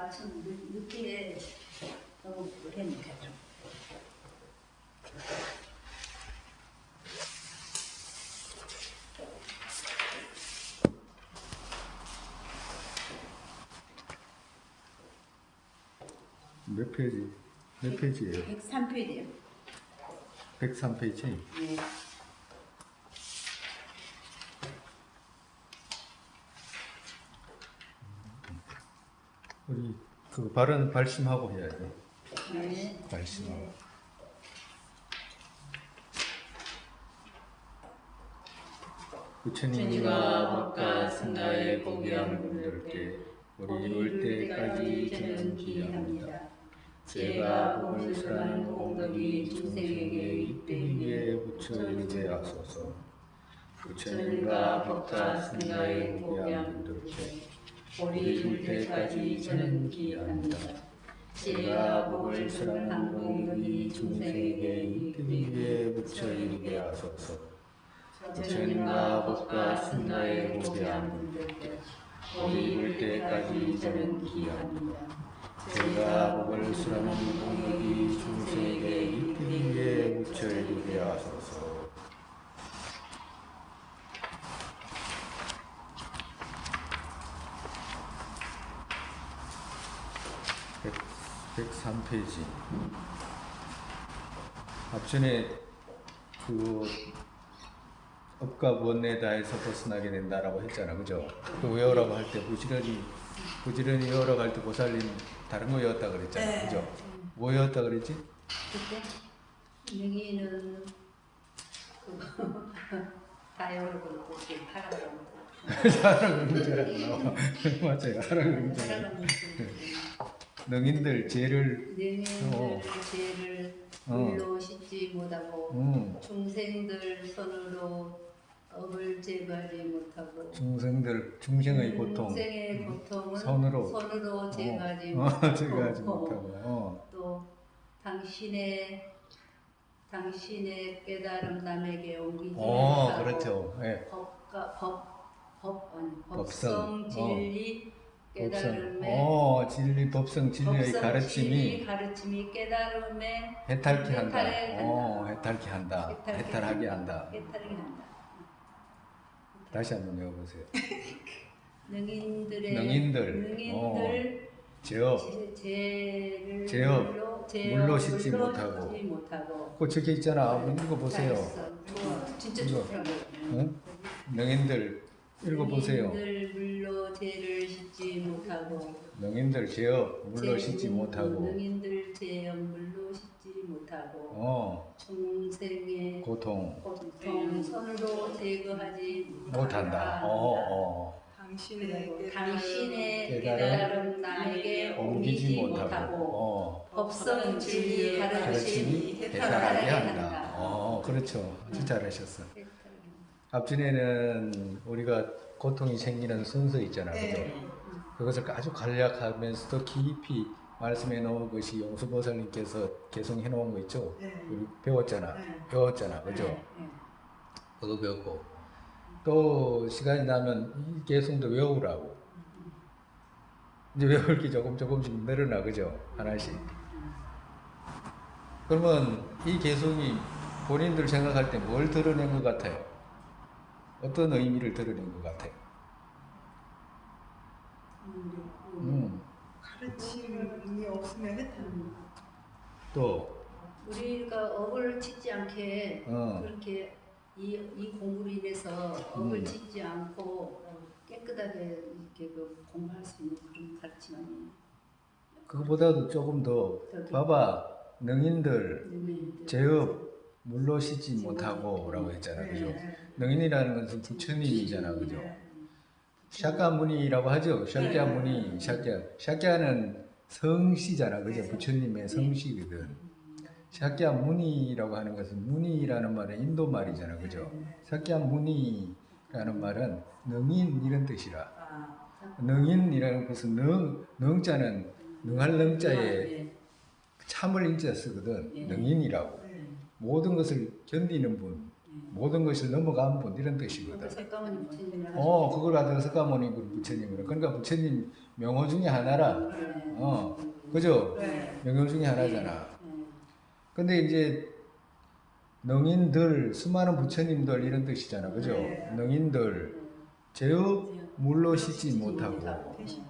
아침 늦게 너무 했니까 좀. 몇 페이지? 몇 페이지예요? 103페이지요. 103페이지? 네. 우리 그 발언 발심하고 해야 돼. 네. 발심하고. 부처님과 법과 승가의 보기한 분들께 우리 이룰 때까지 저는 기합니다. 제가 복을 수라는 공덕이 중생에게 이르게 부처 이르게 하소서. 부처님과 법과 승가의 보기한 분들께 우리 이룰 때까지 저는 기합니다. 제가 복을 수라는 공덕이 중생에게 이르게 부처 이르게 하소서. 부처님과 법과 승가의 보기한 분들께 우리 이룰 때까지 저는 기합니다. 제가 복을 수라는 공덕이 중생에게 이르게 부처 이르게 하소서. 103페이지. 앞전에 그 업과 원내다 해서 벗어나게 된다라고 했잖아, 그죠? 그 외우라고 할 때 부지런히 외우라고 할 때 보살님 다른 거 외웠다 그랬잖아, 네. 그죠? 뭐 외웠다 그랬지? 그때 명의는 그거 다 열어보고 팔아보고. 사랑 경제라고 맞아요, 사랑 경제. 능인들 죄를 능인들 죄를 물로 씻지 못하고 중생들 손으로 업을 제거하지 못하고 중생의 고통 중생의 고통을 손으로 제거하지 제거하지 못하고 못하고 또 당신의 깨달음 남에게 옮기지 못하고 그렇죠. 예. 법성 진리 깨달음에 진리 법성 진리의 가르침이 깨달음에 해탈케 한다. 해탈케 한다. 해탈하게 한다. 다시 한번 외워보세요. 능인들 죄업 물로 씻지 못하고. 그 적혀 있잖아. 한번 읽어보세요. 진짜 좋더라고요. 응? 능인들 읽어보세요. 능인들 물로 죄를 씻지 못하고 능인들 죄업 물로 씻지 못하고 능인들 죄업 물로 씻지 못하고 중생의 고통 손으로 제거하지 못한다. 당신의 깨달음 남에게 옮기지 못하고 법성 진리 가르침이 해탈하게 한다. 그렇죠. 아주 잘하셨어. 앞전에는 우리가 고통이 생기는 순서 있잖아, 그죠? 그것을 아주 간략하면서도 깊이 말씀해 놓은 것이 용수보살님께서 개성해 놓은 거 있죠? 우리 배웠잖아, 그죠? 그거 배웠고 또 시간이 나면 이 개성도 외우라고. 이제 외울 게 조금씩 늘어나, 그죠? 하나씩. 그러면 이 개성이 본인들 생각할 때 뭘 드러낸 것 같아요? 어떤 의미를 드러낸 것 같아요? 가르침이 없으면 해탈. 또 우리가 업을 짓지 않게 그렇게 이 공부로 인해서 업을 짓지 않고 깨끗하게 이렇게 공부할 수 있는 그런 가르침 아니에요? 그거보다도 조금 더 봐봐. 능인들 죄업 물로 씻지 못하고 라고 했잖아, 그죠? 능인이라는 것은 부처님이잖아, 그죠? 샤까무니라고 하죠. 샤까무니, 샤까는 성씨잖아, 그죠? 부처님의 성씨거든. 샤까무니라고 하는 것은 무니라는 말은 인도 말이잖아, 그죠? 샤까무니라는 말은 능인 이런 뜻이라. 능인이라는 것은 능자는 능할 능자에 참을 인자 쓰거든. 능인이라고. 모든 것을 견디는 분, 모든 것을 넘어간 분 이런 뜻이거든. 석가모니 부처님이랑 그걸 가지고 석가모니 부처님으로. 그러니까 부처님 명호 중에 하나라. 그죠? 네. 명호 중에 하나잖아. 네. 근데 이제 능인들, 수많은 부처님들 이런 뜻이잖아. 그죠? 네. 능인들, 제업 물로 씻지 못하고, 대신.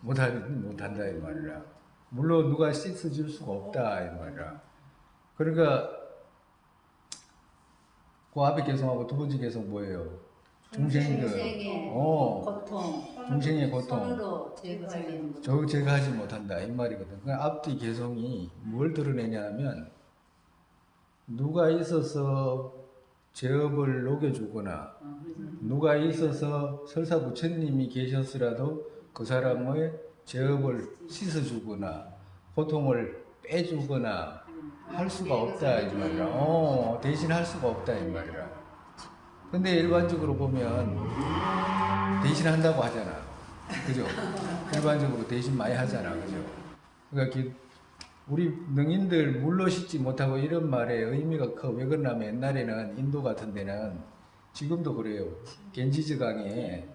못한다, 이 말이라. 물로 누가 씻어줄 수가 없다, 이 말이라. 그러니까, 그 앞에 개성하고 두 번째 개성 뭐예요? 중생들. 중생의 어, 고통, 중생의 고통. 손으로 제거하는 것. 저 제거하지 못한다, 이 말이거든. 그 앞뒤 개성이 뭘 드러내냐 하면, 누가 있어서 제업을 녹여주거나, 누가 있어서 설사 부처님이 계셨으라도 그 사람의 제업을 씻어주거나, 고통을 빼주거나 할 수가 없다, 이 말이라. 대신 할 수가 없다, 이 말이라. 근데 일반적으로 보면 대신 한다고 하잖아. 그죠? 일반적으로 대신 많이 하잖아. 그죠? 그러니까 우리 능인들 물로 씻지 못하고 이런 말에 의미가 커. 왜 그러냐면 옛날에는 인도 같은 데는 지금도 그래요. 겐지즈강에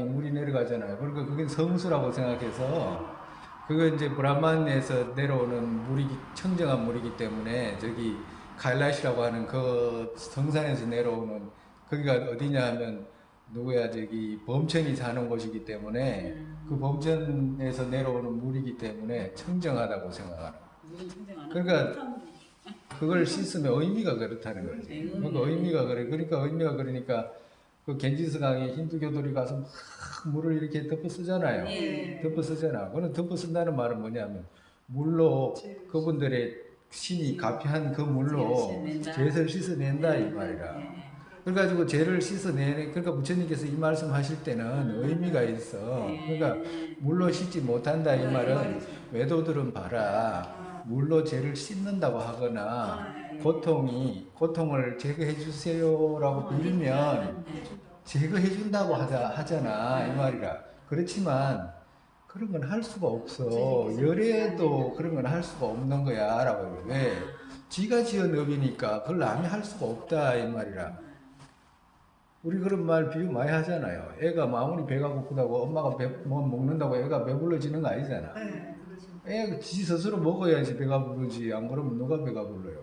물이 내려가잖아요. 그러니까 그게 성수라고 생각해서 그거 이제 브라만에서 내려오는 물이 청정한 물이기 때문에 저기 카일라시라고 하는 그 성산에서 내려오는 거기가 어디냐 하면 누구야 저기 범천이 사는 곳이기 때문에 그 범천에서 내려오는 물이기 때문에 청정하다고 생각하는. 그러니까 그걸 씻으면 의미가 그렇다는 거지. 그러니까 의미가 그래. 그러니까 그 겐지스강에 힌두교들이 가서 막 물을 이렇게 덮어 쓰잖아요. 네. 덮어 쓰잖아. 그는 덮어 쓴다는 말은 뭐냐면 물로 그분들의 신이 가피한 그 물로 죄를 씻어낸다 이 말이라. 그래가지고 죄를 씻어내는, 그러니까 부처님께서 이 말씀 하실 때는 의미가 있어. 그러니까 물로 씻지 못한다 이 말은 외도들은 봐라. 물로 죄를 씻는다고 하거나 고통을 제거해 주세요라고 빌면 제거해 준다고 하잖아 이 말이라. 그렇지만 그런 건 할 수가 없어. 열애도 그런 건 할 수가 없는 거야 라고. 왜? 지가 지은 업이니까 그걸 남이 할 수가 없다 이 말이라. 우리 그런 말 비유 많이 하잖아요. 애가 아무리 배가 고프다고 엄마가 뭐 먹는다고 애가 배불러지는 거 아니잖아. 네. 애가 지 스스로 먹어야지 배가 부르지. 안 그러면 누가 배가 불러요.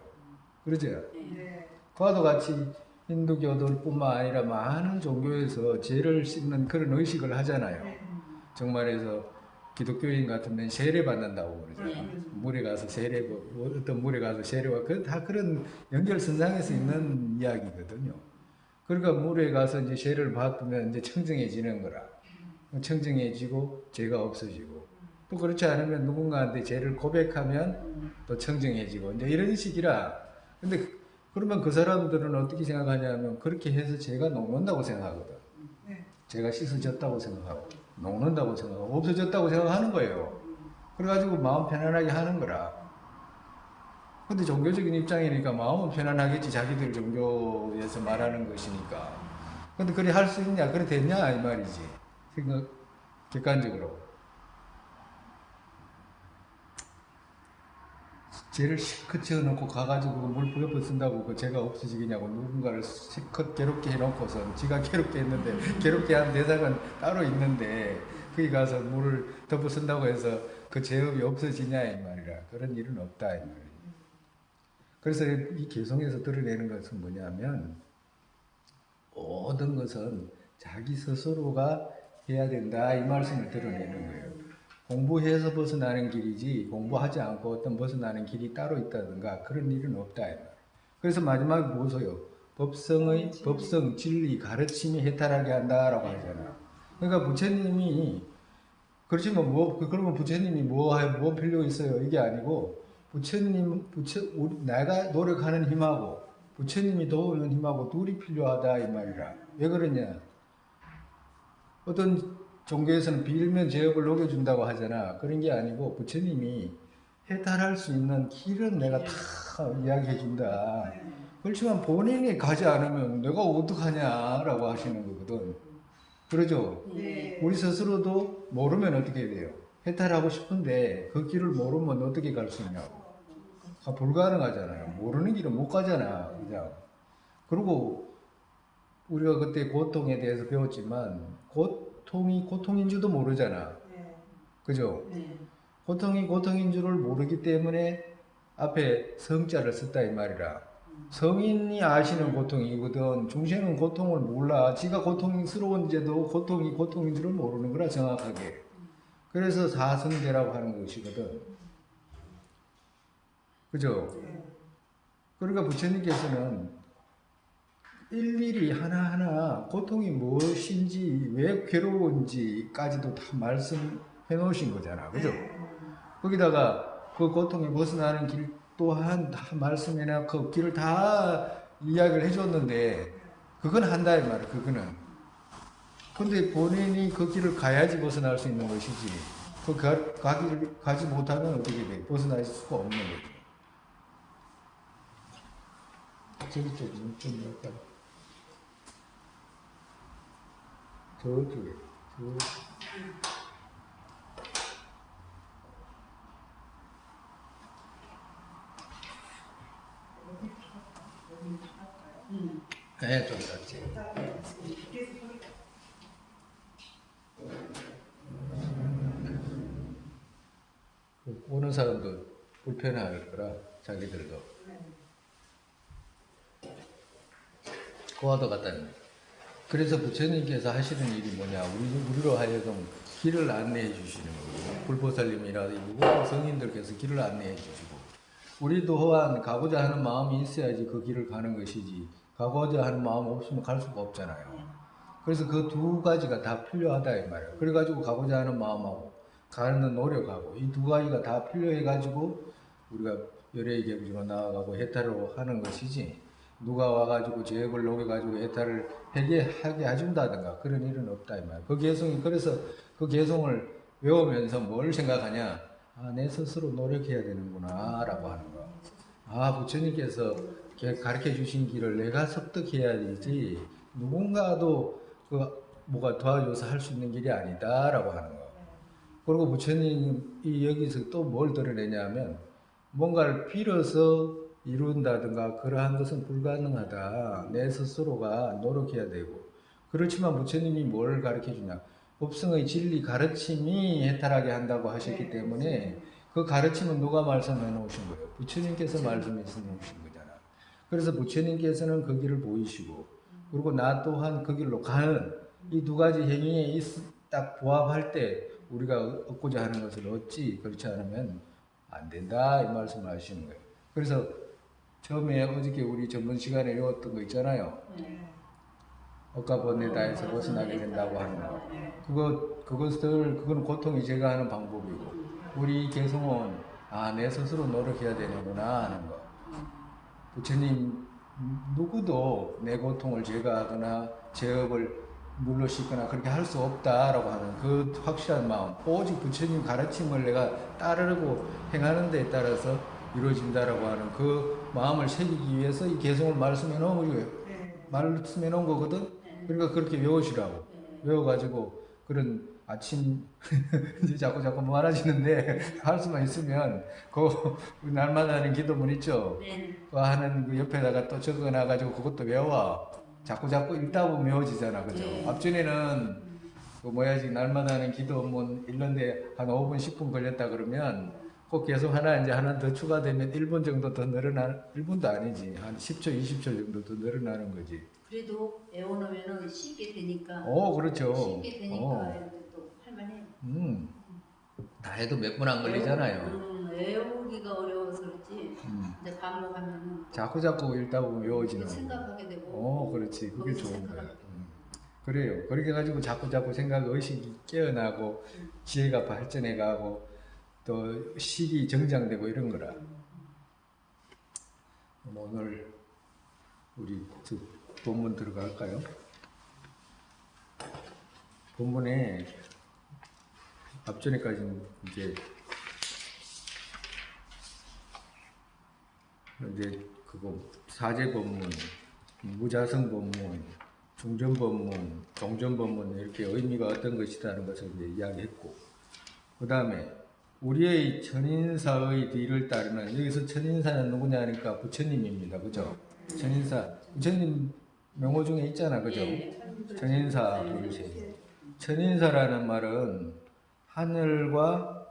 그러죠? 네. 그와도 같이 힌두교들뿐만 아니라 많은 종교에서 죄를 씻는 그런 의식을 하잖아요. 정말해서 기독교인 같으면 세례 받는다고 그러잖아요. 물에 가서 어떤 물에 가서 세례와 다 그런 연결선상에서 있는 이야기거든요. 그러니까 물에 가서 이제 세례를 받으면 이제 청정해지는 거라. 청정해지고 죄가 없어지고 또 그렇지 않으면 누군가한테 죄를 고백하면 또 청정해지고 이제 이런 식이라. 근데 그러면 그 사람들은 어떻게 생각하냐면 그렇게 해서 죄가 녹는다고 생각하거든. 죄가 씻어졌다고 생각하고 녹는다고 생각하고 없어졌다고 생각하는 거예요. 그래가지고 마음 편안하게 하는 거라. 근데 종교적인 입장이니까 마음은 편안하겠지. 자기들 종교에서 말하는 것이니까. 근데 그래 할 수 있냐? 그래 됐냐? 이 말이지. 객관적으로. 죄를 실컷 지어놓고 가가지고 물 부여서 쓴다고 그 죄가 없어지겠냐고 누군가를 실컷 괴롭게 해놓고서 지가 괴롭게 했는데 괴롭게 한 대상은 따로 있는데 거기 가서 물을 덮어 쓴다고 해서 그 죄업이 없어지냐 이 말이라. 그런 일은 없다 이 말이야. 그래서 이 개성에서 드러내는 것은 뭐냐면 모든 것은 자기 스스로가 해야 된다 이 말씀을 드러내는 거예요. 공부해서 벗어나는 길이지 공부하지 않고 어떤 벗어나는 길이 따로 있다든가 그런 일은 없다. 그래서 마지막에 보세요. 법성, 진리, 가르침이 해탈하게 한다라고 하잖아. 그러니까 부처님이 그렇지만 그러면 부처님이 뭐 필요 있어요? 이게 아니고 내가 노력하는 힘하고 부처님이 도우는 힘하고 둘이 필요하다 이 말이라. 왜 그러냐? 어떤 종교에서는 빌면 죄업을 녹여준다고 하잖아. 그런 게 아니고 부처님이 해탈할 수 있는 길은 내가 다 이야기해준다. 그렇지만 본인이 가지 않으면 내가 어떡하냐라고 하시는 거거든. 그러죠? 네. 우리 스스로도 모르면 어떻게 돼요? 해탈하고 싶은데 그 길을 모르면 어떻게 갈 수 있냐고. 불가능하잖아요. 모르는 길은 못 가잖아. 그냥. 그리고 우리가 그때 고통에 대해서 배웠지만 고통이 고통인 줄도 모르잖아. 네. 그죠? 네. 고통이 고통인 줄을 모르기 때문에 앞에 성자를 썼다 이 말이라. 성인이 아시는 고통이거든. 중생은 고통을 몰라. 지가 고통스러운데도 고통이 고통인 줄을 모르는 거라 정확하게. 그래서 사성대라고 하는 것이거든. 그죠? 네. 그러니까 부처님께서는 일일이 하나하나 고통이 무엇인지 왜 괴로운지까지도 다 말씀해 놓으신 거잖아. 그죠? 거기다가 그 고통이 벗어나는 길 또한 다 말씀해나 그 길을 다 이야기를 해줬는데 그건 한다 이 말이야. 그거는. 근데 본인이 그 길을 가야지 벗어날 수 있는 것이지. 그 가기를 가지 못하면 어떻게 돼? 벗어날 수가 없는 거죠. 저기 좀 약간 저쪽에 네, 좀 낫지. 오는 사람도 불편할 거라 자기들도 그와도 같다는 거예요. 그래서 부처님께서 하시는 일이 뭐냐, 우리로 하여금 길을 안내해 주시는 거예요. 불보살님이라든지 성인들께서 길을 안내해 주시고, 우리 또한 가고자 하는 마음이 있어야지 그 길을 가는 것이지, 가고자 하는 마음 없으면 갈 수가 없잖아요. 그래서 그 두 가지가 다 필요하다 이 말이에요. 그래가지고 가고자 하는 마음하고 가는 노력하고 이 두 가지가 다 필요해가지고 우리가 열애의 경지로 나아가고 해탈을 하는 것이지, 누가 와가지고 죄업을 녹여가지고 해탈을 하게 해준다든가 그런 일은 없다 이 말이에요. 그 개성이, 그래서 그 개성을 외우면서 뭘 생각하냐, 아, 내 스스로 노력해야 되는구나 라고 하는 거. 아, 부처님께서 가르쳐 주신 길을 내가 습득해야 되지 누군가도 그 뭐가 도와줘서 할 수 있는 길이 아니다 라고 하는 거. 그리고 부처님이 여기서 또 뭘 드러내냐면, 뭔가를 빌어서 이룬다든가 그러한 것은 불가능하다. 내 스스로가 노력해야 되고. 그렇지만 부처님이 뭘 가르쳐 주냐, 법성의 진리 가르침이 해탈하게 한다고 하셨기 때문에 그 가르침은 누가 말씀해 놓으신 거예요? 부처님께서 말씀해 놓으신 거잖아. 그래서 부처님께서는 그 길을 보이시고, 그리고 나 또한 그 길로 가는 이 두 가지 행위에 딱 부합할 때 우리가 얻고자 하는 것을 얻지, 그렇지 않으면 안 된다 이 말씀을 하시는 거예요. 그래서 처음에 어저께 우리 전문 시간에 외웠던 거 있잖아요. 억가번뇌다에서 벗어나게 된다고 하는 거. 그거는 고통이 제가 하는 방법이고, 우리 개성은 아, 내 스스로 노력해야 되는구나 하는 거. 부처님 누구도 내 고통을 제거하거나 제업을 물러시거나 그렇게 할 수 없다라고 하는 그 확실한 마음, 오직 부처님 가르침을 내가 따르고 행하는 데에 따라서 이루어진다라고 하는 그 마음을 새기기 위해서 이 개성을 말씀해 놓은 거거든. 그러니까 그렇게 외우시라고. 외워가지고 그런 아침 이제 자꾸 많아지는데 할 수만 있으면 그 날마다 하는 기도문 있죠. 그 하는 그 옆에다가 또 적어놔가지고 그것도 외워. 자꾸 읽다 보면 외워지잖아, 그죠? 앞전에는 그 뭐야지 날마다 하는 기도문 읽는데 한 5분 10분 걸렸다 그러면 꼭 계속 하나 더 추가되면 1분 정도 더 늘어나는, 1분도 아니지, 한 10초 20초 정도 더 늘어나는 거지. 그래도 애워놓으면 쉽게 되니까. 그렇죠. 쉽게 되니까 또 할만해요. 다 해도 몇 분 안 걸리잖아요. 외우기가 어려워서 그렇지. 이제 반복하면 자꾸 읽다 보면 외워지는 거. 생각하게 되고. 그렇지. 그게 좋은 거야. 그래요. 그렇게 가지고 자꾸 생각, 의식이 깨어나고 지혜가 발전해가고 또 식이 정장되고 이런 거라. 오늘 우리 본문 들어갈까요? 본문에 앞전에까지는 이제 그거 사제 법문, 무자성 법문, 중전 법문, 동전 법문 이렇게 의미가 어떤 것이라는 것을 이제 이야기했고, 그 다음에 우리의 천인사의 뒤를 따르는, 여기서 천인사는 누구냐 하니까 부처님입니다, 그죠? 천인사, 부처님 명호 중에 있잖아, 그죠? 천인사 부르시. 천인사라는 말은 하늘과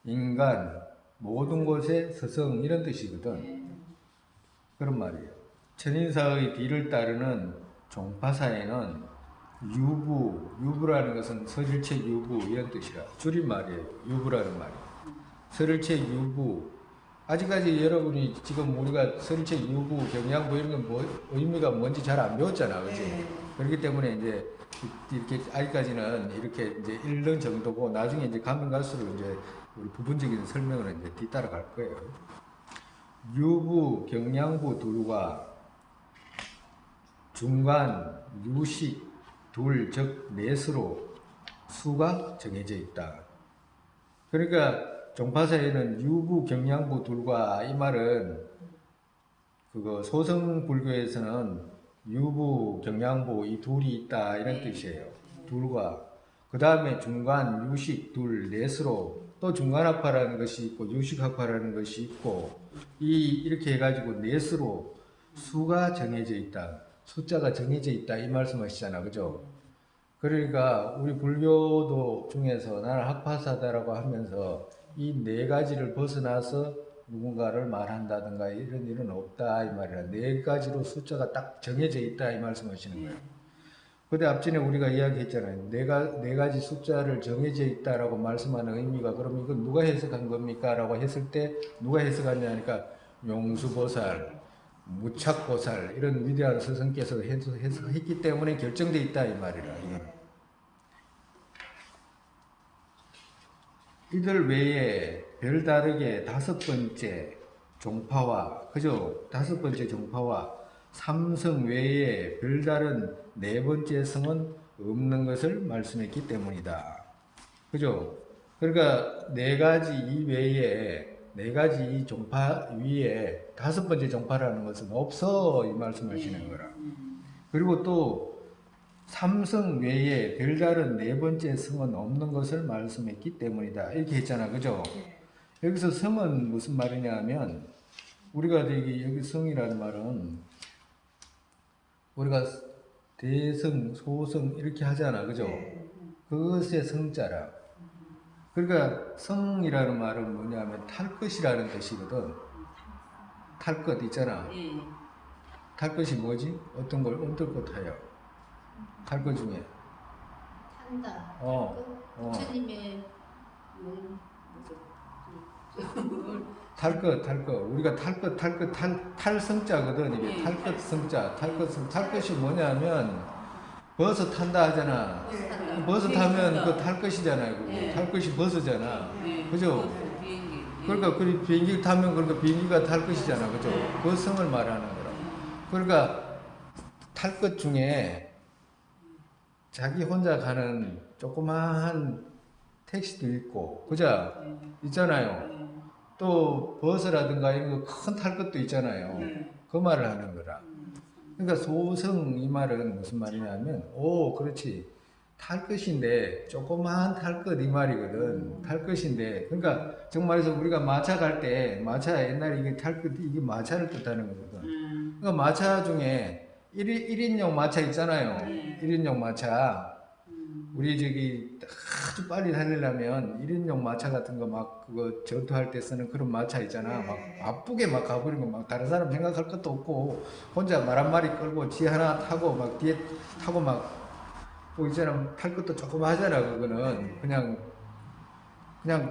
인간 모든 곳의 스승 이런 뜻이거든. 그런 말이에요. 천인사의 뒤를 따르는 종파사에는 유부라는 것은 설일체 유부 이런 뜻이라 줄임말이에요. 유부라는 말이. 설일체 유부. 아직까지 여러분이 지금 우리가 설일체 유부, 경양부 이런 건 의미가 뭔지 잘 안 배웠잖아, 그렇지? 그렇기 때문에 이제 이렇게 아직까지는 이렇게 이제 읽는 정도고 나중에 이제 가면 갈수록 이제 우리 부분적인 설명을 이제 뒤따라 갈 거예요. 유부, 경양부 둘과 중간, 유식 둘, 즉 넷으로 수가 정해져 있다. 그러니까 종파사에는 유부, 경양부 둘과 이 말은 그거 소성 불교에서는 유부, 경양부 이 둘이 있다 이런 뜻이에요. 둘과 그 다음에 중간, 유식 둘, 넷으로 또 중간합파라는 것이 있고 유식합파라는 것이 있고 이렇게 해가지고 넷으로 수가 정해져 있다. 숫자가 정해져 있다 이 말씀하시잖아, 그죠? 그러니까 우리 불교도 중에서 나는 학파사다라고 하면서 이 네 가지를 벗어나서 누군가를 말한다든가 이런 일은 없다 이 말이라. 네 가지로 숫자가 딱 정해져 있다 이 말씀하시는 거예요. 근데 앞전에 우리가 이야기했잖아요. 네 가지 숫자를 정해져 있다라고 말씀하는 의미가 그럼 이건 누가 해석한 겁니까? 라고 했을 때 누가 해석하냐 하니까 용수보살, 무착보살 이런 위대한 스승께서 해석했기 때문에 결정돼 있다 이 말이라. 이들 외에 별다르게 다섯 번째 종파와 그죠? 다섯 번째 종파와 삼성 외에 별다른 네 번째 성은 없는 것을 말씀했기 때문이다. 그죠? 그러니까 네 가지 이외에 네 가지 이 종파 위에 다섯 번째 종파라는 것은 없어 이 말씀하시는 거라. 그리고 또 삼성 외에 별다른 네 번째 성은 없는 것을 말씀했기 때문이다. 이렇게 했잖아. 그죠? 여기서 성은 무슨 말이냐 하면 우리가 여기 성이라는 말은 우리가 대성, 소성 이렇게 하잖아. 그죠? 그것의 성자라. 그러니까 성이라는 말은 뭐냐면 탈 것이라는 뜻이거든. 탈 것 있잖아. 탈 것이 뭐지? 어떤 것 하여? 탈 것 중에 탄다. 부처님의 탈 것. 우리가 탈성자거든. 이게 탈것 성자, 탈 것이 뭐냐면 버섯 탄다 하잖아. 버섯 타면 그 탈 것이잖아요. 탈 것이 버섯잖아. 그죠? 그러니까 그 비행기 타면 그러니까 비행기가 탈 것이잖아. 그죠? 그 성을 말하는 거라. 그러니까 탈 것 중에 자기 혼자 가는 조그마한 택시도 있고, 그죠? 있잖아요. 또 버스라든가 이런 거 큰 탈 것도 있잖아요. 그 말을 하는 거라. 그러니까 소성 이 말은 무슨 말이냐면, 그렇지. 탈 것인데 조그마한 탈 것 이 말이거든. 탈 것인데, 그러니까 정말에서 우리가 마차 갈 때 마차 옛날에 이게 탈 것 이게 마차를 뜻하는 거거든. 그러니까 마차 중에 1인용 마차 있잖아요. 1인용 마차. 우리 저기 아주 빨리 달리려면 1인용 마차 같은 거 막 그거 전투할 때 쓰는 그런 마차 있잖아. 막 바쁘게 막 가버리고 막 다른 사람 생각할 것도 없고 혼자 말 한 마리 끌고 지 하나 타고 막 뒤에 타고 막 뭐 있잖아. 탈 것도 조금 하잖아. 그거는 그냥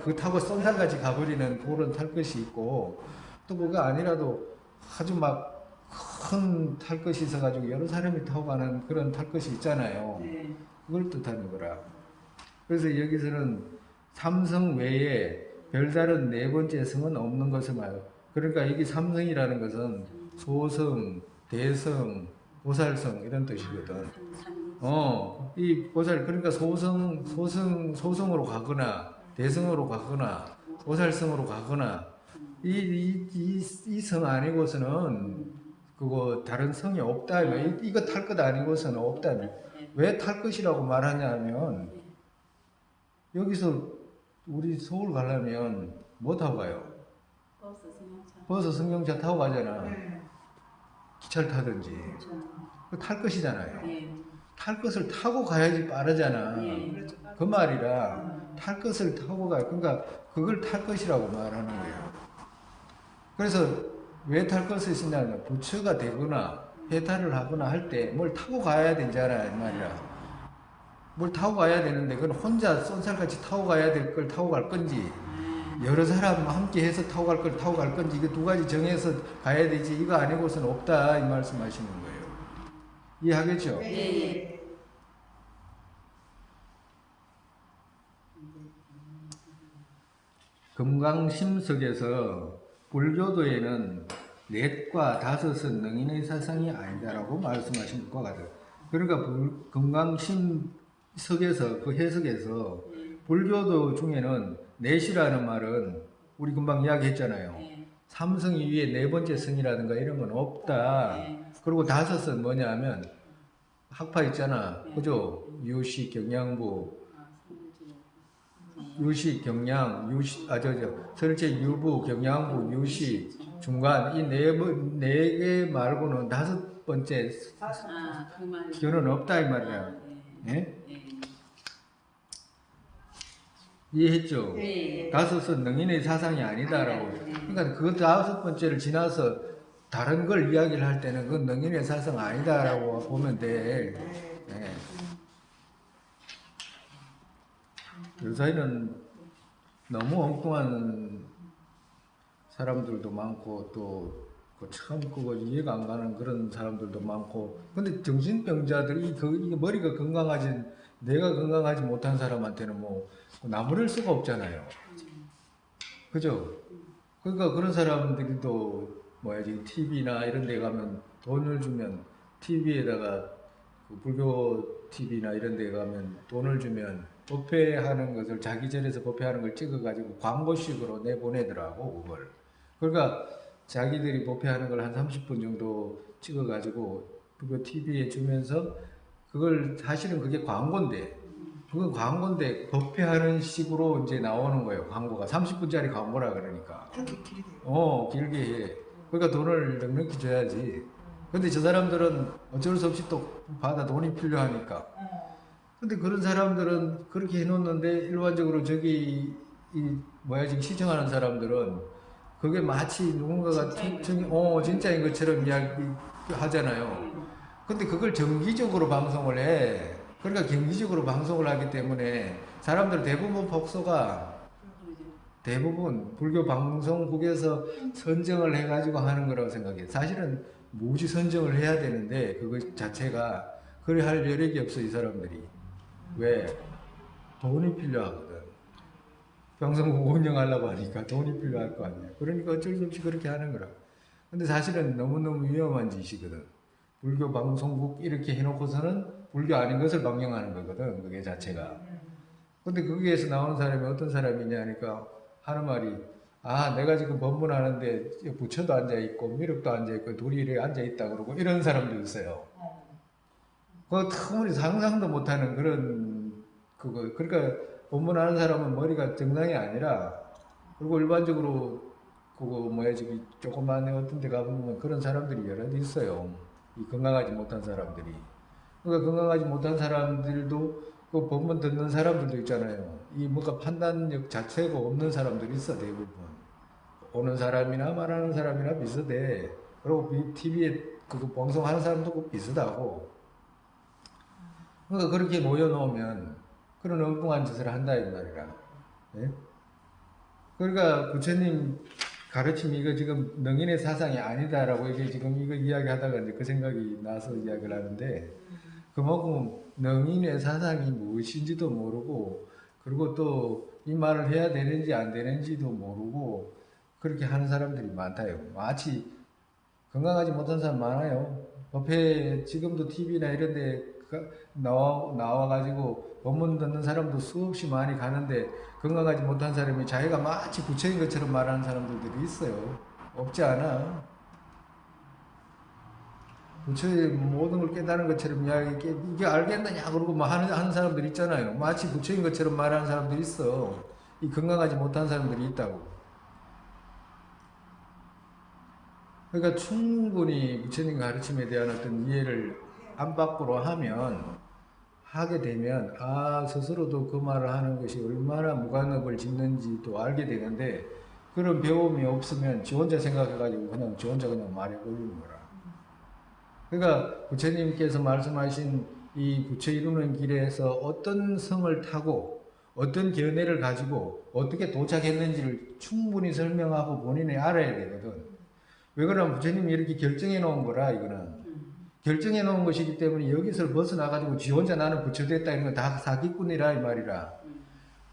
그거 타고 쏜살같이 가버리는 그런 탈 것이 있고 또 그거 아니라도 아주 막 큰 탈 것이 있어가지고 여러 사람이 타고 가는 그런 탈 것이 있잖아요. 그걸 뜻하는 거라. 그래서 여기서는 삼성 외에 별다른 네 번째 성은 없는 것을 말해요. 그러니까 이게 삼성이라는 것은 소성, 대성, 보살성 이런 뜻이거든. 이 보살 그러니까 소성으로 가거나 대성으로 가거나 보살성으로 가거나 이 성 아니고서는 그거 다른 성이 없다. 이거 탈 것 아니고서는 없다. 왜 탈 것이라고 말하냐 하면 여기서 우리 서울 가려면 뭐 타고 가요? 버스 승용차 타고 가잖아. 기차를 타든지. 탈 것이잖아요. 탈 것을 타고 가야지 빠르잖아. 예. 그렇죠. 그 말이라 탈 것을 타고 가요. 그러니까 그걸 탈 것이라고 말하는 거예요. 그래서 왜 탈 것을 쓰냐면 부처가 되거나 해탈을 하거나 할 때 뭘 타고 가야 되잖아 이 말이라. 뭘 타고 가야 되는데 그건 혼자 쏜살같이 타고 가야 될 걸 타고 갈 건지 여러 사람 함께 해서 타고 갈 걸 타고 갈 건지 이거 두 가지 정해서 가야 되지 이거 아니고서는 없다 이 말씀하시는 거예요. 이해하겠죠? 네. 금강심석에서 불교도에는 넷과 다섯은 능인의 사상이 아니다라고 말씀하신 것과 같아요. 그러니까 금강심석에서 그 해석에서 불교도 중에는 넷이라는 말은 우리 금방 이야기했잖아요. 삼성 이후에 네 번째 성이라든가 이런 건 없다. 그리고 다섯은 뭐냐면 학파 있잖아. 그죠? 유시, 경양부, 유시, 경양, 유시, 설체, 유부, 경양부, 유시, 중간 이 네 개 말고는 다섯 번째 그 말. 기호는 없다 이 말이야. 예? 이해했죠? 네. 다섯은 능인의 사상이 아니다라고. 그러니까 그 다섯 번째를 지나서 다른 걸 이야기를 할 때는 그건 능인의 사상 아니다라고 보면 돼. 네. 요새는 너무 엉뚱한 사람들도 많고 또 처음 그거 이해가 안 가는 그런 사람들도 많고 근데 정신병자들이 이게 머리가 건강하지 내가 건강하지 못한 사람한테는 뭐 나무랄 수가 없잖아요. 그죠? 그러니까 그런 사람들이 또 뭐야지 TV나 이런 데 가면 돈을 주면 TV에다가 그 불교 TV나 이런 데 가면 돈을 주면 법회하는 것을 자기 전에서 법회하는 걸 찍어가지고 광고식으로 내보내더라고 그걸. 그러니까 자기들이 법회하는 걸 한 30분 정도 찍어가지고 불교 TV에 주면서 그걸 사실은 그게 광고인데 그건 광고인데 법회하는 식으로 이제 나오는 거예요. 광고가 30분짜리 광고라 그러니까. 그렇게 길게. 길게 해. 그러니까 돈을 넉넉히 줘야지. 근데 저 사람들은 어쩔 수 없이 또 받아 돈이 필요하니까. 근데 그런 사람들은 그렇게 해놓는데 일반적으로 저기 지금 시청하는 사람들은 그게 마치 누군가가 진짜인 것처럼 이야기하잖아요. 근데 그걸 정기적으로 방송을 해. 그러니까 경기적으로 방송을 하기 때문에 사람들 대부분 복소가 대부분 불교 방송국에서 선정을 해가지고 하는 거라고 생각해요. 사실은 무지 선정을 해야 되는데 그것 자체가 그래 할 여력이 없어 이 사람들이. 왜? 돈이 필요하거든. 방송국 운영하려고 하니까 돈이 필요할 거 아니야. 그러니까 어쩔 수 없이 그렇게 하는 거라. 근데 사실은 너무너무 위험한 짓이거든. 불교 방송국 이렇게 해놓고서는 불교 아닌 것을 방영하는 거거든. 그게 자체가. 근데 거기에서 나오는 사람이 어떤 사람이냐 하니까 하는 말이 내가 지금 법문하는데 부처도 앉아있고 미륵도 앉아있고 둘이 이렇게 앉아있다 그러고 이런 사람도 있어요. 그 터무니 상상도 못하는 그거. 그러니까 법문하는 사람은 머리가 정상이 아니라 그리고 일반적으로 저기 조그만 어떤 데 가보면 그런 사람들이 여러 있어요. 이 건강하지 못한 사람들이. 그러니까 건강하지 못한 사람들도 그 법문 듣는 사람들도 있잖아요. 이 뭔가 판단력 자체가 없는 사람들이 있어 대부분. 오는 사람이나 말하는 사람이나 비슷해. 그리고 TV에 그거 방송하는 사람도 비슷하고. 그러니까 그렇게 모여놓으면 그런 엉뚱한 짓을 한다 이 말이라. 예? 그러니까 부처님 가르침이 이거 지금 능인의 사상이 아니다라고 이게 지금 이거 이야기하다가 이제 그 생각이 나서 이야기를 하는데 그만큼 능인의 사상이 무엇인지도 모르고 그리고 또 이 말을 해야 되는지 안 되는지도 모르고 그렇게 하는 사람들이 많다요. 마치 건강하지 못한 사람 많아요. 법회 지금도 TV나 이런 데 나와가지고 법문 듣는 사람도 수없이 많이 가는데 건강하지 못한 사람이 자기가 마치 부처인 것처럼 말하는 사람들이 있어요. 없지 않아. 부처의 모든 걸 깨달은 것처럼 이게 알겠느냐 그러고 뭐 하는 사람들 있잖아요. 마치 부처인 것처럼 말하는 사람들이 있어. 이 건강하지 못한 사람들이 있다고. 그러니까 충분히 부처님 가르침에 대한 어떤 이해를 안 밖으로 하게 되면 스스로도 그 말을 하는 것이 얼마나 무관업을 짓는지도 알게 되는데 그런 배움이 없으면 지 혼자 생각해가지고 그냥 지 혼자 그냥 말에 걸리는 거라. 그러니까 부처님께서 말씀하신 이 부처 이루는 길에서 어떤 성을 타고 어떤 견해를 가지고 어떻게 도착했는지를 충분히 설명하고 본인이 알아야 되거든. 왜 그러냐면 부처님이 이렇게 결정해 놓은 거라. 이거는 결정해 놓은 것이기 때문에 여기서 벗어나가지고 지 혼자 나는 부처됐다 이런 거 다 사기꾼이라 이 말이라.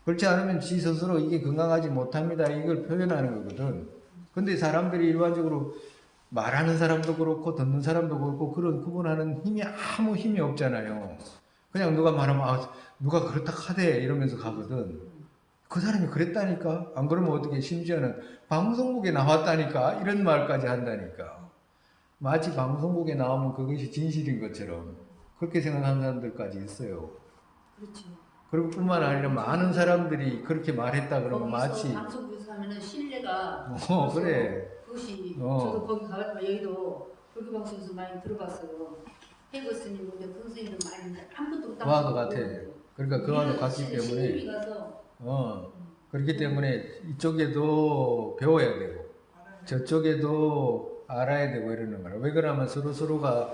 그렇지 않으면 지 스스로 이게 건강하지 못합니다 이걸 표현하는 거거든. 근데 사람들이 일반적으로 말하는 사람도 그렇고 듣는 사람도 그렇고 그런 구분하는 힘이 아무 힘이 없잖아요. 그냥 누가 말하면 누가 그렇다 하대 이러면서 가거든. 그 사람이 그랬다니까. 안 그러면 어떻게, 심지어는 방송국에 나왔다니까 이런 말까지 한다니까. 마치 방송국에 나오면 그것이 진실인 것처럼 그렇게 생각하는 사람들까지 있어요. 그렇죠. 그리고 뿐만 아니라 많은 사람들이 그렇게 말했다 그러면 마치 방송국에서 하면은 신뢰가 그래. 그것이 저도 거기 가봤지만 여의도 불교 방송에서 많이 들어봤어요. 해거 스님, 큰 스님은 많이 아무것도 그와도 같아. 그러니까 그와도 같기 때문에 가서 그렇기 때문에 이쪽에도 배워야 되고 저쪽에도 알아야 되고 이러는 거라. 왜 그러면 서로가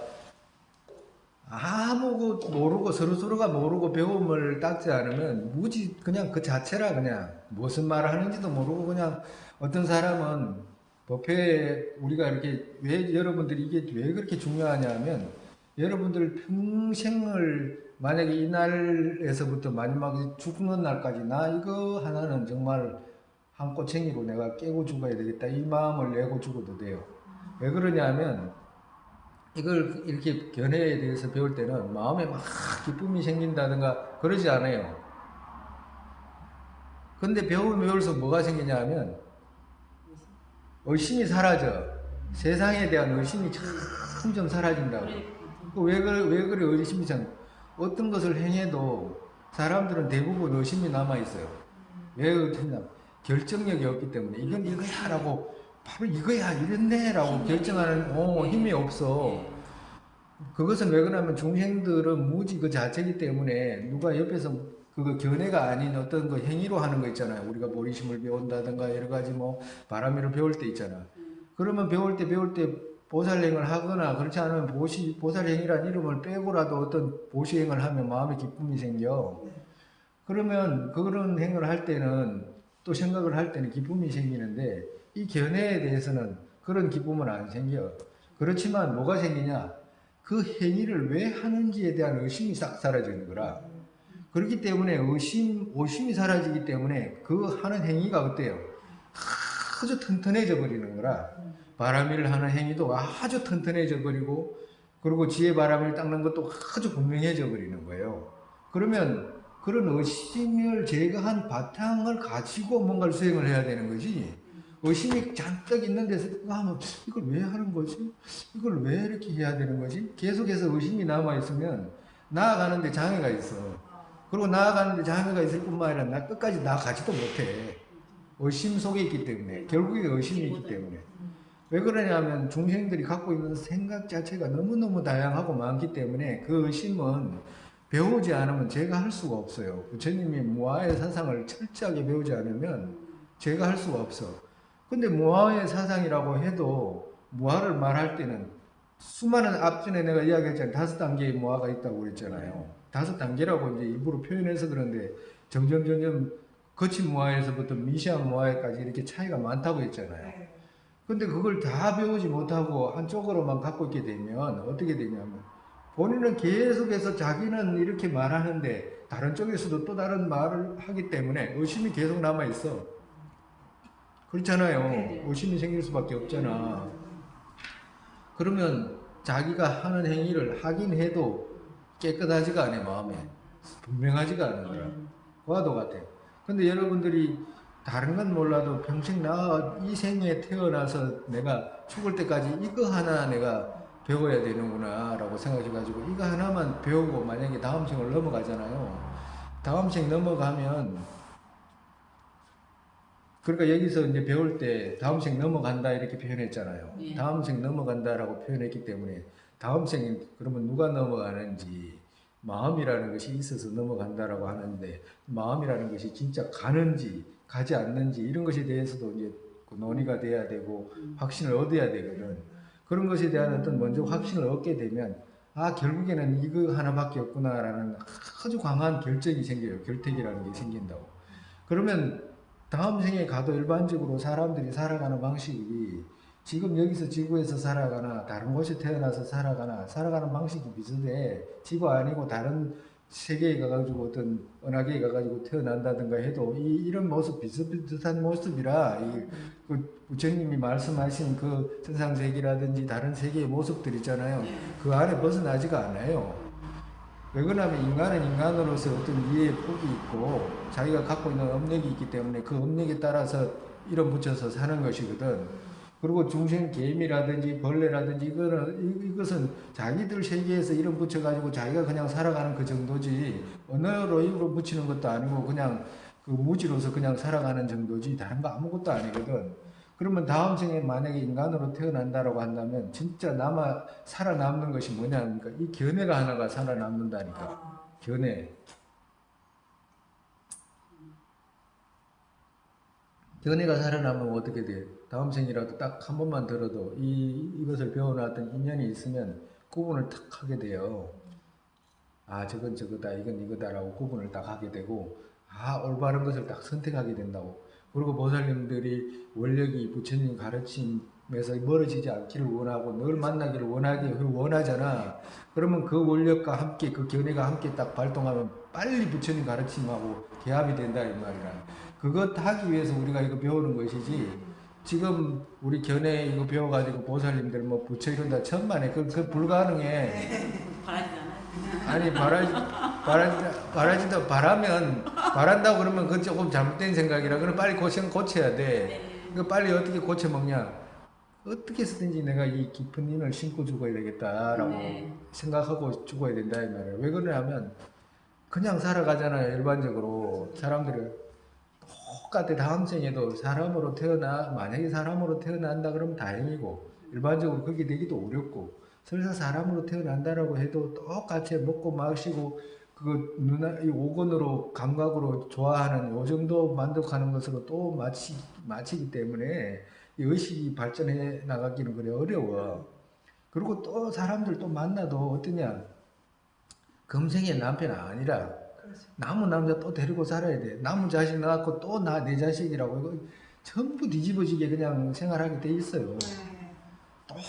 아무것도 모르고 서로가 모르고 배움을 닦지 않으면 무지 그냥 그 자체라. 그냥 무슨 말을 하는지도 모르고 그냥 어떤 사람은 법회에 우리가 이렇게 왜 여러분들이 이게 왜 그렇게 중요하냐면 여러분들 평생을 만약에 이날에서부터 마지막 죽는 날까지 나 이거 하나는 정말 한 꼬챙이로 내가 깨고 죽어야 되겠다 이 마음을 내고 죽어도 돼요. 왜 그러냐면 이걸 이렇게 견해에 대해서 배울 때는 마음에 막 기쁨이 생긴다든가 그러지 않아요. 근데 배우면 배울수록 뭐가 생기냐면 의심이 사라져. 세상에 대한 의심이 점점 사라진다고. 왜 그래 의심이 참. 어떤 것을 행해도 사람들은 대부분 의심이 남아있어요. 왜 그러냐? 결정력이 없기 때문에 이건 이거야 라고 바로 이거야 이랬네 라고 결정하는 힘이 없어. 그것은 왜 그러냐면 중생들은 무지 그 자체이기 때문에 누가 옆에서 그거 견해가 아닌 어떤 그 행위로 하는 거 있잖아요. 우리가 보리심을 배운다든가 여러 가지 뭐 바람이를 배울 때 있잖아. 그러면 배울 때 보살행을 하거나 그렇지 않으면 보살행이라는 이름을 빼고라도 어떤 보시행을 하면 마음에 기쁨이 생겨. 그러면 그런 행을 할 때는 또 생각을 할 때는 기쁨이 생기는데 이 견해에 대해서는 그런 기쁨은 안 생겨. 그렇지만 뭐가 생기냐? 그 행위를 왜 하는지에 대한 의심이 싹 사라지는 거라. 그렇기 때문에 오심이 사라지기 때문에 그 하는 행위가 어때요? 아주 튼튼해져 버리는 거라. 바람일을 하는 행위도 아주 튼튼해져 버리고 그리고 지혜 바람을 닦는 것도 아주 분명해져 버리는 거예요. 그러면 그런 의심을 제거한 바탕을 가지고 뭔가를 수행을 해야 되는 거지. 의심이 잔뜩 있는 데서 하면 이걸 왜 하는 거지? 이걸 왜 이렇게 해야 되는 거지? 계속해서 의심이 남아있으면 나아가는데 장애가 있어. 그리고 나아가는데 장애가 있을 뿐만 아니라 나 끝까지 나아가지도 못해. 의심 속에 있기 때문에. 결국에 의심이 있기 때문에. 왜 그러냐면 중생들이 갖고 있는 생각 자체가 너무너무 다양하고 많기 때문에 그 의심은 배우지 않으면 제가 할 수가 없어요. 부처님이 무아의 사상을 철저하게 배우지 않으면 제가 할 수가 없어. 근데 무아의 사상이라고 해도 무아를 말할 때는 수많은 앞전에 내가 이야기했잖아요. 5단계의 무아가 있다고 그랬잖아요. 5단계라고 이제 일부러 표현해서 그런데 점점 거친 무아에서부터 미시한 무아에까지 이렇게 차이가 많다고 했잖아요. 근데 그걸 다 배우지 못하고 한쪽으로만 갖고 있게 되면 어떻게 되냐면 본인은 계속해서 자기는 이렇게 말하는데 다른 쪽에서도 또 다른 말을 하기 때문에 의심이 계속 남아있어. 그렇잖아요. 의심이 생길 수밖에 없잖아. 그러면 자기가 하는 행위를 하긴 해도 깨끗하지가 않아. 마음에 분명하지가 않은 거야. 그와도 같아. 근데 여러분들이 다른 건 몰라도 평생 이 생에 태어나서 내가 죽을 때까지 이거 하나 내가 배워야 되는구나 라고 생각해가지고 이거 하나만 배우고 만약에 다음 생을 넘어가잖아요. 다음 생 넘어가면 그러니까 여기서 이제 배울 때 다음 생 넘어간다 이렇게 표현했잖아요. 다음 생 넘어간다라고 표현했기 때문에 다음 생에 그러면 누가 넘어가는지 마음이라는 것이 있어서 넘어간다라고 하는데 마음이라는 것이 진짜 가는지 가지 않는지 이런 것에 대해서도 이제 그 논의가 돼야 되고 확신을 얻어야 되거든. 그런 것에 대한 어떤 먼저 확신을 얻게 되면 아 결국에는 이거 하나밖에 없구나라는 아주 강한 결정이 생겨요. 결택이라는 게 생긴다고. 그러면 다음 생에 가도 일반적으로 사람들이 살아가는 방식이 지금 여기서 지구에서 살아가나 다른 곳에 태어나서 살아가는 방식이 비슷해. 지구 아니고 다른 세계에 가가지고 어떤 은하계에 가가지고 태어난다든가 해도 이런 모습 비슷비슷한 모습이라 그 부처님이 말씀하신 그 천상세계라든지 다른 세계의 모습들 있잖아요. 그 안에 벗어나지가 않아요. 왜 그러냐면 인간은 인간으로서 어떤 이해의 폭이 있고 자기가 갖고 있는 업력이 있기 때문에 그 업력에 따라서 이름 붙여서 사는 것이거든. 그리고 중생 개미라든지 벌레라든지 이것은 자기들 세계에서 이름 붙여가지고 자기가 그냥 살아가는 그 정도지 언어로 이름 붙이는 것도 아니고 그냥 그 무지로서 그냥 살아가는 정도지 다른 거 아무것도 아니거든. 그러면 다음 생에 만약에 인간으로 태어난다라고 한다면 진짜 살아남는 것이 뭐냐니까 이 견해가 하나가 살아남는다니까. 견해. 견해가 살아남으면 어떻게 돼? 다음 생이라도 딱 한 번만 들어도 이것을 배워놨던 인연이 있으면 구분을 탁 하게 돼요. 아 저건 저거다 이건 이거다라고 구분을 딱 하게 되고 아 올바른 것을 딱 선택하게 된다고. 그리고 보살님들이 원력이 부처님 가르침에서 멀어지지 않기를 원하고 늘 만나기를 원하잖아. 그러면 그 원력과 함께 그 견해가 함께 딱 발동하면 빨리 부처님 가르침하고 개합이 된다 이 말이야. 그것 하기 위해서 우리가 이거 배우는 것이지 지금 우리 견해 이거 배워가지고 보살님들 뭐 부처 이런다 천만에 그 불가능해. 아니 바란다고 그러면 그건 조금 잘못된 생각이라 그럼 빨리 고쳐야 돼. 이거 빨리 어떻게 고쳐 먹냐? 어떻게 해서든지 내가 이 깊은 인을 심고 죽어야 되겠다라고 생각하고 죽어야 된다 이 말이에요. 왜 그러냐면 그냥 살아가잖아요. 일반적으로 사람들은 똑같아. 다음 생에도 만약에 사람으로 태어난다 그러면 다행이고 일반적으로 그렇게 되기도 어렵고 설사 사람으로 태어난다라고 해도 똑같이 먹고 마시고 이 오건으로 감각으로 좋아하는 요 정도 만족하는 것으로 또 마치기 때문에 이 의식이 발전해 나가기는 그래 어려워. 그리고 또 사람들 또 만나도 어떠냐 금생의 남편 아니라 남은 남자 또 데리고 살아야 돼. 남은 자식 낳았고 또 내 자식이라고 이거 전부 뒤집어지게 그냥 생활하게 돼 있어요.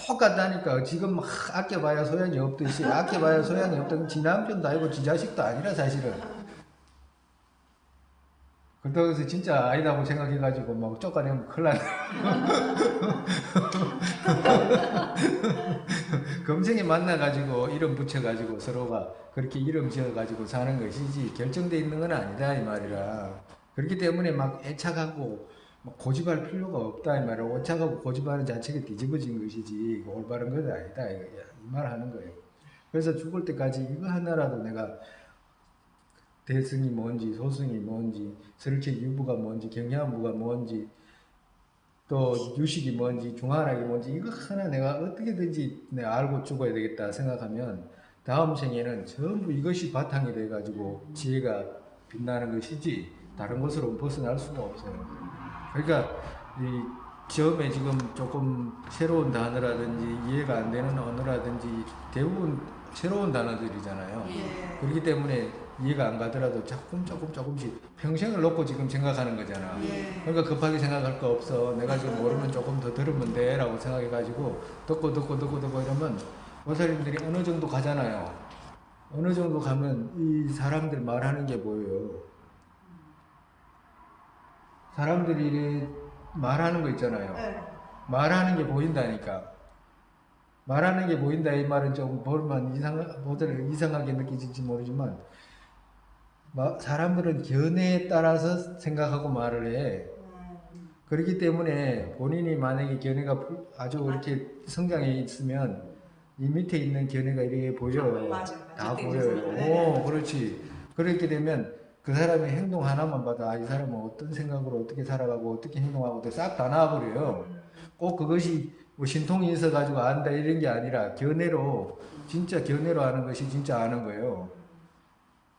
똑같다니까. 지금 막 아껴봐야 소양이 없듯이 아껴봐야 소양이 없던 지 남편도 아니고 지 자식도 아니라 사실은. 그렇다고 해서 진짜 아니라고 생각해가지고 막 쫓아내면 큰일 나네. 금생에 만나가지고 이름 붙여가지고 서로가 그렇게 이름 지어가지고 사는 것이지 결정되어 있는 건 아니다 이 말이라. 그렇기 때문에 막 애착하고 막 고집할 필요가 없다 이 말이야. 애착하고 고집하는 자체가 뒤집어진 것이지 올바른 것은 아니다 이 말 하는 거예요. 그래서 죽을 때까지 이거 하나라도 내가 대승이 뭔지 소승이 뭔지 설체 유부가 뭔지 경향부가 뭔지 또 유식이 뭔지 중화락이 뭔지 이거 하나 내가 어떻게든지 내가 알고 죽어야 되겠다 생각하면 다음 생에는 전부 이것이 바탕이 돼가지고 지혜가 빛나는 것이지 다른 것으로 벗어날 수가 없어요. 그러니까 이 처음에 지금 조금 새로운 단어라든지 이해가 안 되는 언어라든지 대부분 새로운 단어들이잖아요. 그렇기 때문에 이해가 안 가더라도 조금씩 평생을 놓고 지금 생각하는 거잖아. 그러니까 급하게 생각할 거 없어. 내가 지금 모르면 조금 더 들으면 돼 라고 생각해가지고 듣고 이러면 보살님들이 어느 정도 가잖아요. 어느 정도 가면 이 사람들 말하는 게 보여요. 사람들이 말하는 거 있잖아요. 말하는 게 보인다니까. 말하는 게 보인다 이 말은 좀 보면 이상하게 느껴질지 모르지만 사람들은 견해에 따라서 생각하고 말을 해. 그렇기 때문에 본인이 만약에 견해가 아주 이렇게 성장해 있으면 이 밑에 있는 견해가 이렇게 보여요. 다 보여요. 그렇지. 그렇게 되면 그 사람의 행동 하나만 봐도 이 사람은 어떤 생각으로 어떻게 살아가고 어떻게 행동하고 싹 다 나와버려요. 꼭 그것이 뭐 신통이 있어가지고 안다 이런 게 아니라 견해로 진짜 견해로 하는 것이 진짜 아는 거예요.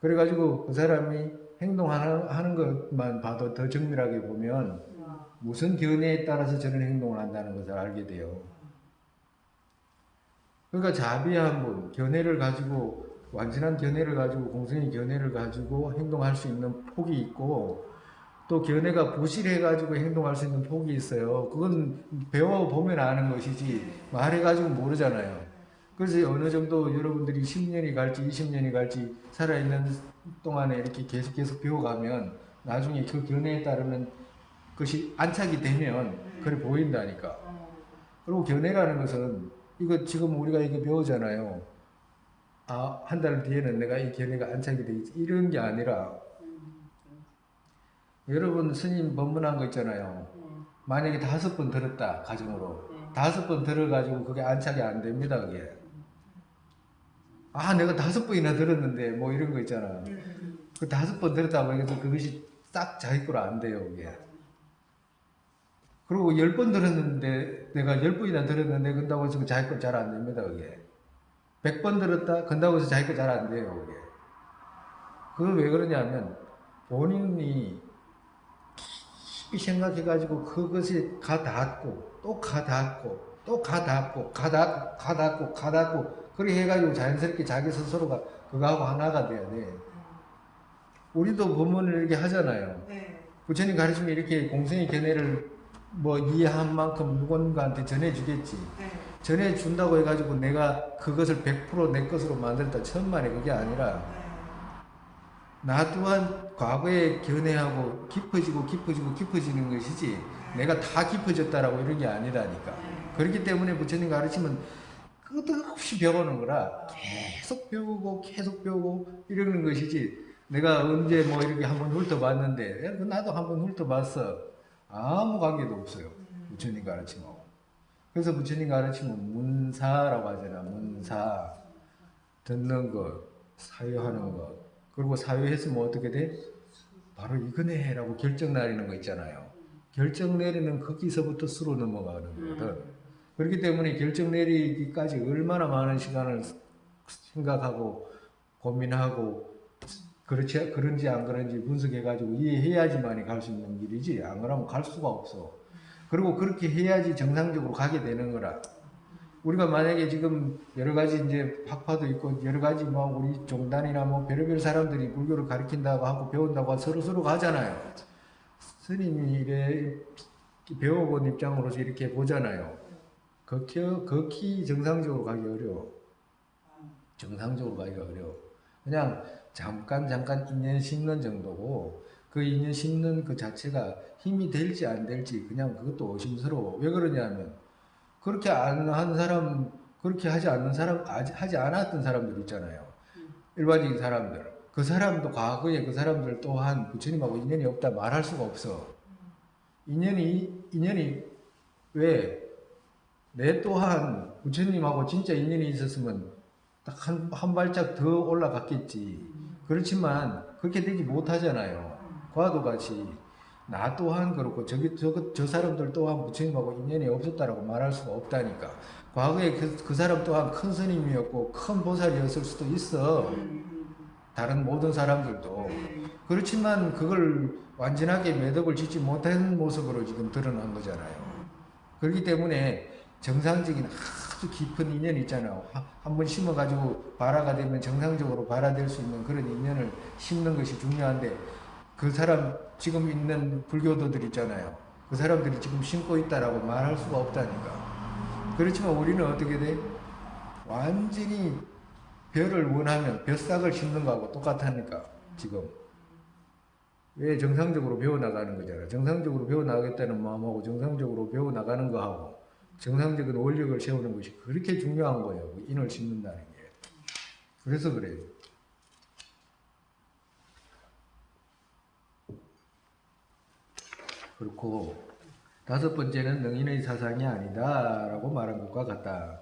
그래가지고 그 사람이 행동하는 것만 봐도 더 정밀하게 보면 무슨 견해에 따라서 저런 행동을 한다는 것을 알게 돼요. 그러니까 자비한 분, 견해를 가지고 완전한 견해를 가지고 공생의 견해를 가지고 행동할 수 있는 폭이 있고 또 견해가 부실해가지고 행동할 수 있는 폭이 있어요. 그건 배워보면 아는 것이지 말해가지고 모르잖아요. 그래서 어느 정도 여러분들이 10년이 갈지 20년이 갈지 살아있는 동안에 이렇게 계속 배워가면 나중에 그 견해에 따르는 것이 안착이 되면 그래 보인다니까. 그리고 견해라는 것은 이거 지금 우리가 이거 배우잖아요. 아, 한 달 뒤에는 내가 이 견해가 안착이 되겠지. 이런 게 아니라 여러분 스님 법문한 거 있잖아요. 만약에 5번 들었다 가정으로 5번 들어가지고 그게 안착이 안 됩니다. 그게 아 내가 5번이나 들었는데 뭐 이런 거 있잖아. 그 5번 들었다고 해서 그것이 딱 자기 거로 안 돼요. 그게 그리고 10번 들었는데 내가 10번이나 들었는데 근다고 해서 자기 거 잘 안 됩니다. 그게 100번 들었다 근다고 해서 자기 거 잘 안 돼요. 그게 그거 왜 그러냐면 본인이 깊이 생각해가지고 그것이 가닿고 또 가닿고 또 가닿고 가닿고 그렇게 해가지고 자연스럽게 자기 스스로가 그거하고 하나가 돼야 돼. 우리도 법문을 이렇게 하잖아요. 부처님 가르치면 이렇게 공생의 견해를 뭐 이해한 만큼 누군가한테 전해주겠지. 전해준다고 해가지고 내가 그것을 100% 내 것으로 만들었다 천만에 그게 아니라 나 또한 과거에 견해하고 깊어지는 것이지 내가 다 깊어졌다라고 이런 게 아니라니까. 그렇기 때문에 부처님 가르치면 끝없이 배우는 거라 계속 배우고 이러는 것이지 내가 언제 뭐 이렇게 한번 훑어봤는데 나도 한번 훑어봤어. 아무 관계도 없어요. 부처님 가르침하고. 그래서 부처님 가르침은 문사라고 하잖아. 문사. 듣는 것, 사유하는 것. 그리고 사유했으면 어떻게 돼? 바로 이거네 라고 결정 내리는 거 있잖아요. 결정 내리는 거기서부터 수로 넘어가는 거거든. 그렇기 때문에 결정 내리기까지 얼마나 많은 시간을 생각하고 고민하고 그런지 안 그런지 분석해가지고 이해해야지만이 갈 수 있는 길이지 안 그러면 갈 수가 없어. 그리고 그렇게 해야지 정상적으로 가게 되는 거라. 우리가 만약에 지금 여러 가지 이제 학파도 있고 여러 가지 뭐 우리 종단이나 뭐 별의별 사람들이 불교를 가르친다고 하고 배운다고 하고 서로 가잖아요. 스님이 이래 배워본 입장으로서 이렇게 보잖아요. 극히 정상적으로 가기 어려워. 정상적으로 가기가 어려워. 그냥 잠깐 인연 심는 정도고 그 인연 심는 그 자체가 힘이 될지 안 될지 그냥 그것도 의심스러워. 왜 그러냐면 그렇게 안 한 사람, 그렇게 하지 않는 사람, 하지 않았던 사람들 있잖아요. 일반적인 사람들. 그 사람도 과거에 그 사람들 또한 부처님하고 인연이 없다 말할 수가 없어. 인연이 왜? 내 또한 부처님하고 진짜 인연이 있었으면 딱 한 발짝 더 올라갔겠지. 그렇지만 그렇게 되지 못하잖아요. 과도 같이. 나 또한 그렇고 저 사람들 또한 부처님하고 인연이 없었다라고 말할 수가 없다니까. 과거에 그 사람 또한 큰 스님이었고 큰 보살이었을 수도 있어. 다른 모든 사람들도. 그렇지만 그걸 완전하게 매듭을 짓지 못한 모습으로 지금 드러난 거잖아요. 그렇기 때문에 정상적인 아주 깊은 인연이 있잖아요. 한번 심어가지고 발화가 되면 정상적으로 발화될 수 있는 그런 인연을 심는 것이 중요한데 그 사람 지금 있는 불교도들 있잖아요. 그 사람들이 지금 심고 있다라고 말할 수가 없다니까. 그렇지만 우리는 어떻게 돼? 완전히 벼를 원하면 벼싹을 심는 거하고 똑같으니까 지금. 왜 정상적으로 배워나가는 거잖아. 정상적으로 배워나가겠다는 마음하고 정상적으로 배워나가는 거하고 정상적인 원력을 세우는 것이 그렇게 중요한 거예요. 인을 심는다는 게. 그래서 그래요. 그렇고 5번째는 능인의 사상이 아니다 라고 말한 것과 같다.